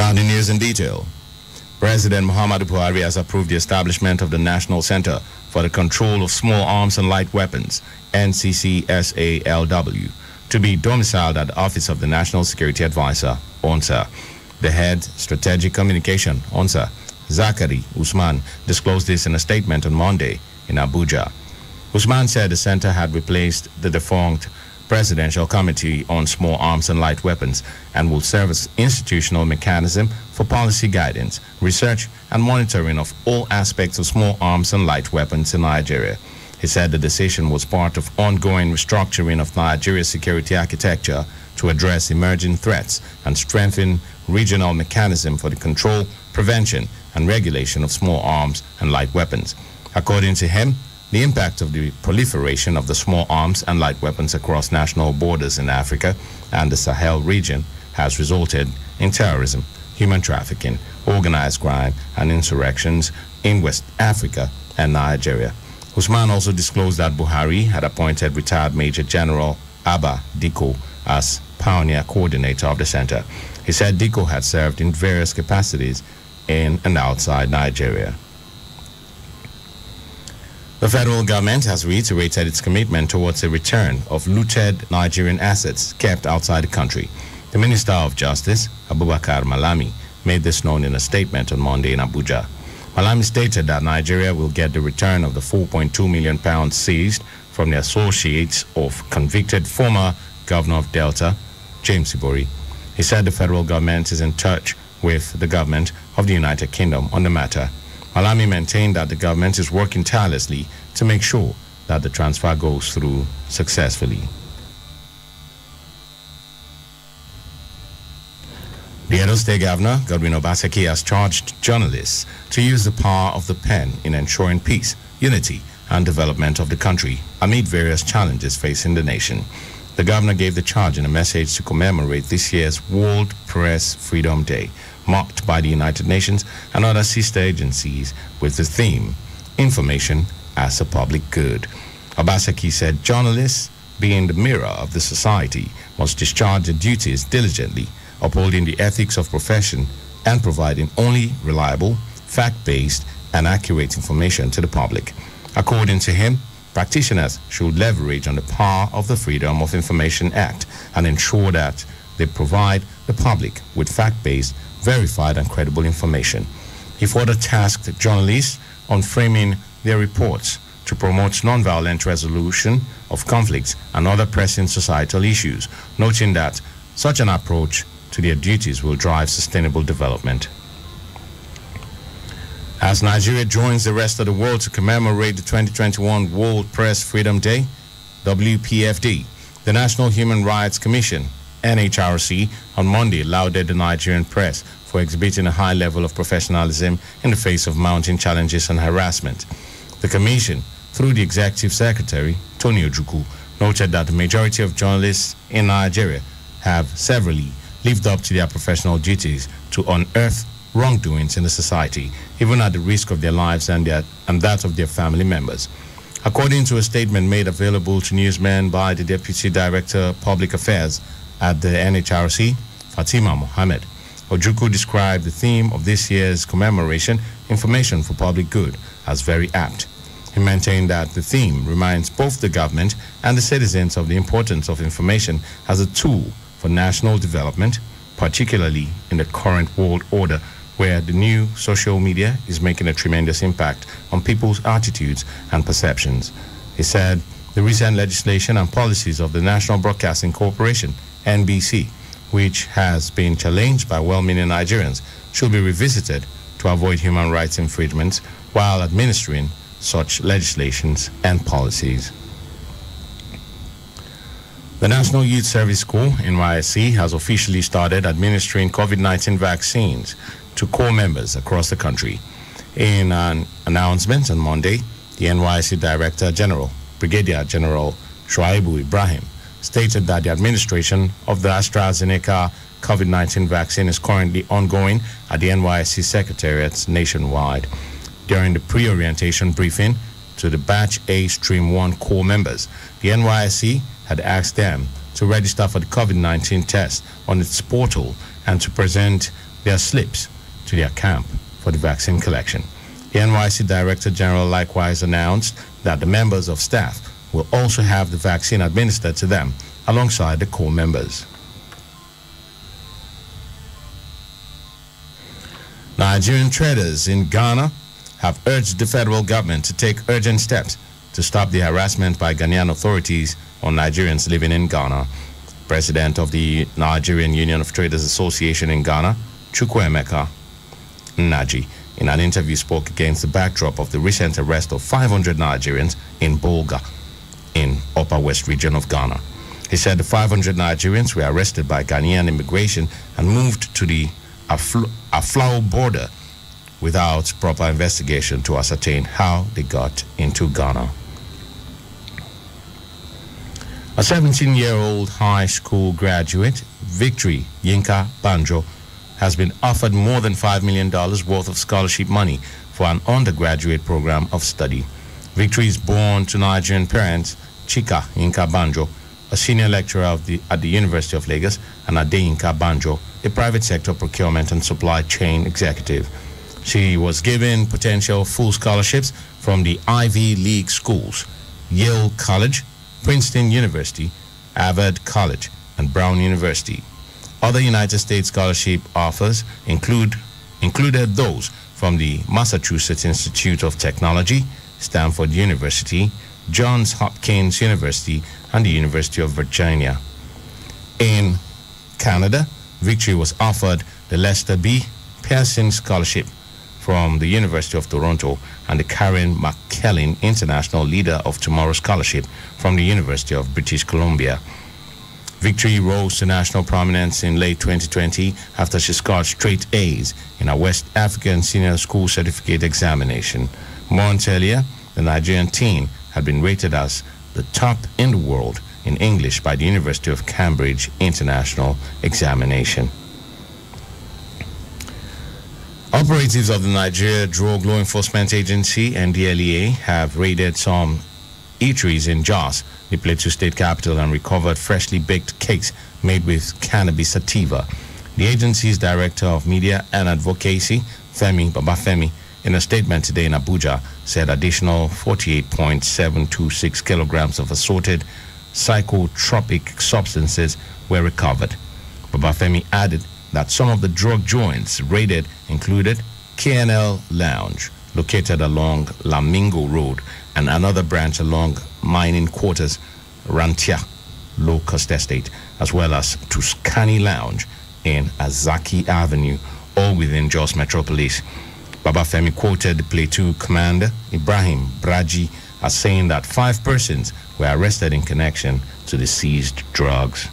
Now the news in detail. President Muhammadu Buhari has approved the establishment of the National Center for the Control of Small Arms and Light Weapons, NCCSALW, to be domiciled at the Office of the National Security Advisor, ONSA. The head strategic communication, ONSA, Zakari Usman, disclosed this in a statement on Monday in Abuja. Usman said the center had replaced the defunct Presidential Committee on Small Arms and Light Weapons and will serve as institutional mechanism for policy guidance, research, and monitoring of all aspects of small arms and light weapons in Nigeria. He said the decision was part of ongoing restructuring of Nigeria's security architecture to address emerging threats and strengthen regional mechanism for the control, prevention, and regulation of small arms and light weapons. According to him, the impact of the proliferation of the small arms and light weapons across national borders in Africa and the Sahel region has resulted in terrorism, human trafficking, organized crime, and insurrections in West Africa and Nigeria. Usman also disclosed that Buhari had appointed retired Major General Abba Diko as pioneer coordinator of the center. He said Diko had served in various capacities in and outside Nigeria. The federal government has reiterated its commitment towards a return of looted Nigerian assets kept outside the country. The Minister of Justice, Abubakar Malami, made this known in a statement on Monday in Abuja. Malami stated that Nigeria will get the return of the £4.2 million seized from the associates of convicted former governor of Delta, James Ibori. He said the federal government is in touch with the government of the United Kingdom on the matter. Malami maintained that the government is working tirelessly to make sure that the transfer goes through successfully. The Edo State Governor, Godwin Obaseki, has charged journalists to use the power of the pen in ensuring peace, unity, and development of the country amid various challenges facing the nation. The governor gave the charge in a message to commemorate this year's World Press Freedom Day, marked by the United Nations and other sister agencies with the theme, Information as a Public Good. Obaseki said journalists, being the mirror of the society, must discharge their duties diligently, upholding the ethics of profession and providing only reliable, fact-based, and accurate information to the public. According to him, practitioners should leverage on the power of the Freedom of Information Act and ensure that they provide the public with fact-based, verified, and credible information. He further tasked journalists on framing their reports to promote nonviolent resolution of conflicts and other pressing societal issues, noting that such an approach to their duties will drive sustainable development. As Nigeria joins the rest of the world to commemorate the 2021 World Press Freedom Day, WPFD, the National Human Rights Commission, NHRC, on Monday lauded the Nigerian press for exhibiting a high level of professionalism in the face of mounting challenges and harassment. The commission, through the Executive Secretary, Tony Ojukwu, noted that the majority of journalists in Nigeria have severally lived up to their professional duties to unearth wrongdoings in the society, even at the risk of their lives and that of their family members. According to a statement made available to newsmen by the Deputy Director of Public Affairs at the NHRC, Fatima Mohammed, Ojukwu described the theme of this year's commemoration, Information for Public Good, as very apt. He maintained that the theme reminds both the government and the citizens of the importance of information as a tool for national development, particularly in the current world order where the new social media is making a tremendous impact on people's attitudes and perceptions. He said the recent legislation and policies of the National Broadcasting Corporation, NBC, which has been challenged by well-meaning Nigerians, should be revisited to avoid human rights infringements while administering such legislations and policies. The National Youth Service Corps, NYSC, has officially started administering COVID-19 vaccines to corps members across the country. In an announcement on Monday, the NYSC Director General, Brigadier General Shuaibu Ibrahim, stated that the administration of the AstraZeneca COVID-19 vaccine is currently ongoing at the NYSC Secretariats nationwide. During the pre-orientation briefing to the Batch A Stream 1 Corps members, the NYSC had asked them to register for the COVID-19 test on its portal and to present their slips to their camp for the vaccine collection. The NYSC Director General likewise announced that the members of staff will also have the vaccine administered to them alongside the core members. Nigerian traders in Ghana have urged the federal government to take urgent steps to stop the harassment by Ghanaian authorities on Nigerians living in Ghana. President of the Nigerian Union of Traders Association in Ghana, Chukwuemeka Nnaji, in an interview spoke against the backdrop of the recent arrest of 500 Nigerians in Bolga, in Upper West region of Ghana. He said the 500 Nigerians were arrested by Ghanaian immigration and moved to the Aflao border without proper investigation to ascertain how they got into Ghana. A 17-year-old high school graduate, Victory Yinka Banjo, has been offered more than $5 million worth of scholarship money for an undergraduate program of study. Victory is born to Nigerian parents, Chika Yinka Banjo, a senior lecturer at the University of Lagos, and Ade Yinka Banjo, a private sector procurement and supply chain executive. She was given potential full scholarships from the Ivy League schools, Yale College, Princeton University, Harvard College, and Brown University. Other United States scholarship offers included those from the Massachusetts Institute of Technology, Stanford University, Johns Hopkins University, and the University of Virginia. In Canada, Victory was offered the Lester B. Pearson Scholarship from the University of Toronto and the Karen McKellen International Leader of Tomorrow Scholarship from the University of British Columbia. Victory rose to national prominence in late 2020 after she scored straight A's in a West African Senior School Certificate examination. Months earlier, the Nigerian teen had been rated as the top in the world in English by the University of Cambridge International Examination. Operatives of the Nigeria Drug Law Enforcement Agency, NDLEA, have raided some eateries in Jos, the Plateau State capital, and recovered freshly baked cakes made with cannabis sativa. The agency's Director of Media and Advocacy, Femi Babafemi, in a statement today in Abuja, said additional 48.726 kilograms of assorted psychotropic substances were recovered. Babafemi added that some of the drug joints raided included KNL Lounge, located along Lamingo Road, and another branch along Mining Quarters, Rantia, Low Cost Estate, as well as Tuscany Lounge in Azaki Avenue, all within Jos Metropolis. Babafemi quoted the Plateau commander, Ibrahim Braji, as saying that 5 persons were arrested in connection to the seized drugs.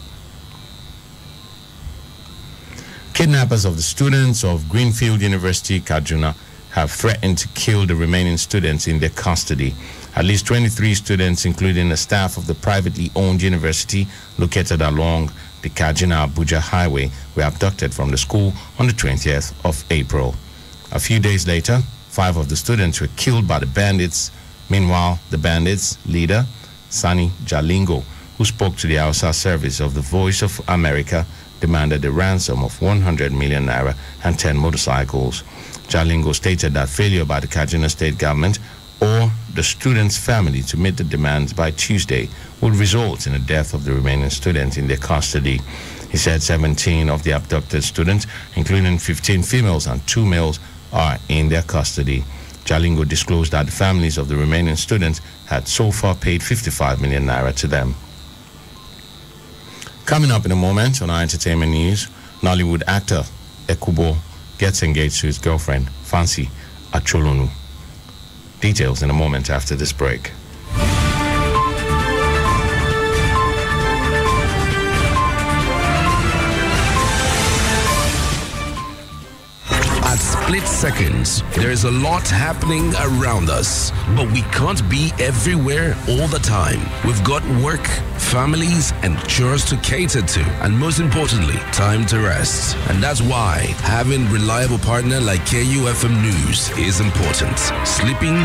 Kidnappers of the students of Greenfield University, Kaduna, have threatened to kill the remaining students in their custody. At least 23 students, including the staff of the privately owned university located along the Kaduna-Abuja highway, were abducted from the school on the 20th of April. A few days later, 5 of the students were killed by the bandits. Meanwhile, the bandits' leader, Sani Jalingo, who spoke to the Hausa service of the Voice of America, demanded a ransom of 100 million naira and 10 motorcycles. Jalingo stated that failure by the Kaduna state government or the students' family to meet the demands by Tuesday would result in the death of the remaining students in their custody. He said 17 of the abducted students, including 15 females and 2 males, are in their custody. Jalingo disclosed that the families of the remaining students had so far paid 55 million naira to them. Coming up in a moment on our entertainment news, Nollywood actor Ekubo gets engaged to his girlfriend, Fancy Acholonu. Details in a moment after this break. Split seconds. There is a lot happening around us, but we can't be everywhere all the time. We've got work, families, and chores to cater to, and most importantly, time to rest. And that's why having reliable partner like KUFM News is important. Sleeping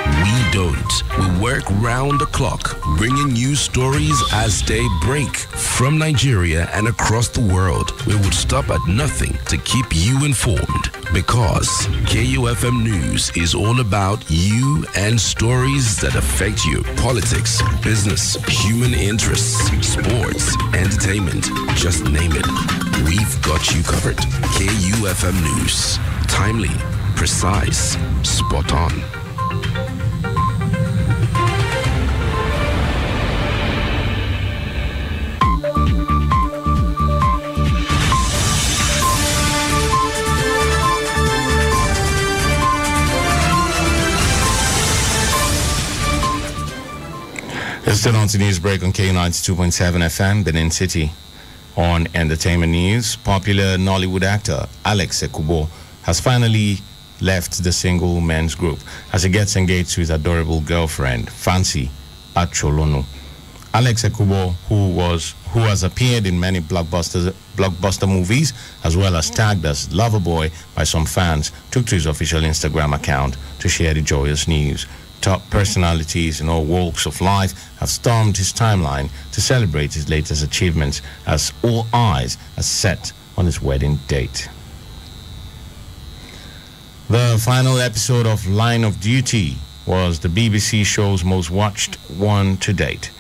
We don't. We work round the clock, bringing you stories as they break from Nigeria and across the world. We would stop at nothing to keep you informed, because KUFM News is all about you and stories that affect you. Politics, business, human interests, sports, entertainment, just name it. We've got you covered. KUFM News. Timely, precise, spot on. It's still on to news break on K92.7 FM, Benin City. On entertainment news, popular Nollywood actor Alex Ekubo has finally left the single men's group as he gets engaged to his adorable girlfriend, Fancy Acholonu. Alex Ekubo, who has appeared in many blockbuster movies, as well as tagged as Loverboy by some fans, took to his official Instagram account to share the joyous news. Top personalities in all walks of life have stormed his timeline to celebrate his latest achievements, as all eyes are set on his wedding date. The final episode of Line of Duty was the BBC show's most watched one to date,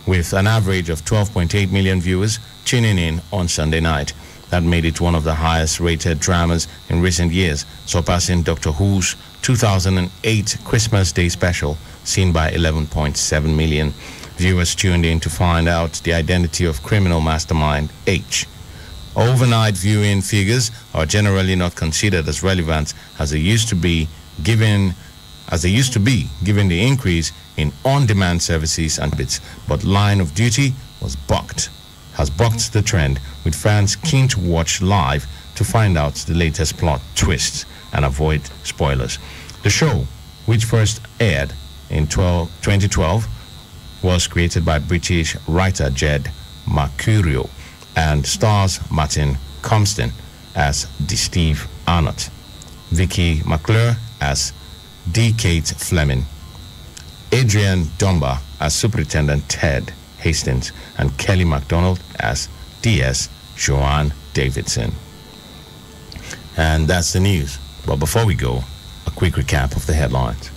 with an average of 12.8 million viewers tuning in on Sunday night. That made it one of the highest rated dramas in recent years, surpassing Doctor Who's 2008 Christmas Day special, seen by 11.7 million. Viewers tuned in to find out the identity of criminal mastermind H. Overnight viewing figures are generally not considered as relevant as they used to be, given the increase in on-demand services and bits. But Line of Duty has bucked the trend, with fans keen to watch live to find out the latest plot twists and avoid spoilers. The show, which first aired in 2012, was created by British writer Jed Mercurio and stars Martin Compston as D. Steve Arnott, Vicky McClure as D. Kate Fleming, Adrian Dumba as Superintendent Ted Hastings, and Kelly MacDonald as D.S. Joanne Davidson. And that's the news. But before we go, a quick recap of the headlines.